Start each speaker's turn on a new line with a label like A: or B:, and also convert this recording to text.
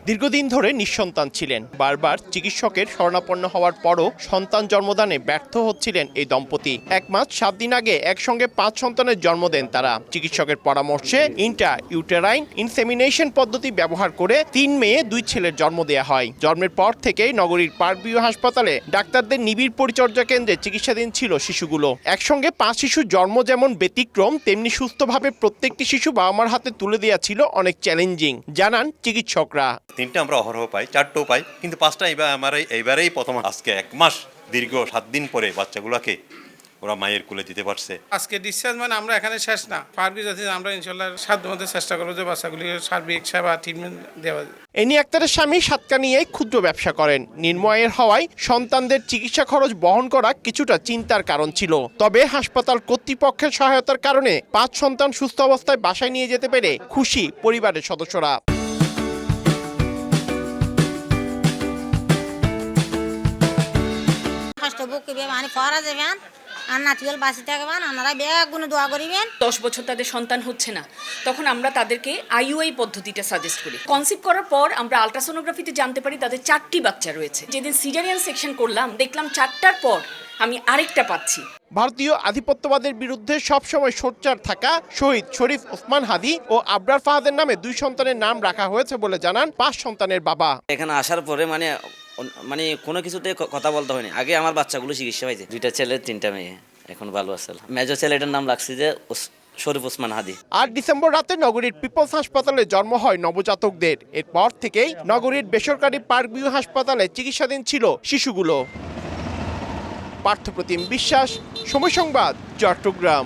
A: দীর্ঘদিন ধরে নিঃসন্তান ছিলেন। বারবার চিকিৎসকের শরণাপন্ন হওয়ার পরও সন্তান জন্মদানে ব্যর্থ হচ্ছিলেন এই দম্পতি। 1 মাস 7 দিন আগে একসঙ্গে 5 সন্তানের জন্ম দেন তারা। চিকিৎসকের পরামর্শে ইউটেরাইন ইনসেমিনেশন পদ্ধতি ব্যবহার করে 3 মেয়ে 2 ছেলের জন্ম দেওয়া হয়। জন্মের পর থেকেই নগরীর পার্কভিউ হাসপাতালে ডাক্তারদের নিবিড় পরিচর্যা কেন্দ্রে চিকিৎসাধীন ছিল শিশুগুলো। একসঙ্গে 5 শিশুর জন্ম যেমন ব্যতিক্রম, তেমনি সুস্থভাবে প্রত্যেকটি শিশু বাবা মার হাতে তুলে দেওয়া ছিল অনেক চ্যালেঞ্জিং, জানান চিকিৎসকরা।
B: 3টা আমরা অহরহ পাই, 4টাও পাই, কিন্তু 5টা এইবারেই প্রথম। আজকে 1 মাস দীর্ঘ 7 দিন পরে বাচ্চাগুলোকে ওরা মায়ের কোলে দিতে পারছে।
C: আজকে ডিসচার্জ মানে আমরা এখানে শেষ না, পারভিউ যাতে আমরা ইনশাল্লাহ সাধ্য মধ্যে চেষ্টা করবো যে বাচ্চাগুলিকে সার্বিক সেবা ট্রিটমেন্ট দেওয়া যায়।
A: এনি আক্তারের স্বামী সাতকানিয়ায় ক্ষুদ্র ব্যবসা করেন। নির্ময়ের হওয়ায় সন্তানদের চিকিৎসা খরচ বহন করা কিছুটা চিন্তার কারণ ছিল। তবে হাসপাতাল কর্তৃপক্ষের সহায়তার কারণে 5 সন্তান সুস্থ অবস্থায় বাসায় নিয়ে যেতে পেরে খুশি পরিবারের সদস্যরা।
D: দশ বছর তাদের সন্তান হচ্ছে না, তখন আমরা তাদেরকে আইইউআই পদ্ধতিটা সাজেস্ট করি। কনসিভ করার পর আমরা আলট্রাসোনোগ্রাফিতে জানতে পারি তাদের 4টি বাচ্চা রয়েছে। যেদিন সিজারিয়ান সেকশন করলাম, দেখলাম 4টার পর আমি আরেকটা পাচ্ছি।
A: ভারতীয় আধিপত্যবাদের বিরুদ্ধে সবসময় সোচ্চার থাকা শহীদ শরীফ ওসমান হাদি ও আবরার ফাহাদের নামে 2 সন্তানের নাম রাখা হয়েছে বলে জানান 5 সন্তানের বাবা।
E: এখানে আসার পরে মানে কোনো কিছুতে কথা বলতে হয়নি। আগে আমার বাচ্চাগুলো চিকিৎসা পাইছে, 2টা ছেলে 3টা মেয়ে, এখন ভালো আছে। মেজর ছেলেটার নাম রাখছি যে শরীফ ওসমান হাদি।
A: 8 ডিসেম্বর রাতে নগরীর পিপলস হাসপাতালে জন্ম হয় নবজাতকদের। এরপর থেকেই নগরীর বেসরকারি পার্কভিউ হাসপাতালে চিকিৎসাধীন ছিল শিশুগুলো। পার্থপ্রতিম বিশ্বাস, সময় সংবাদ, চট্টগ্রাম।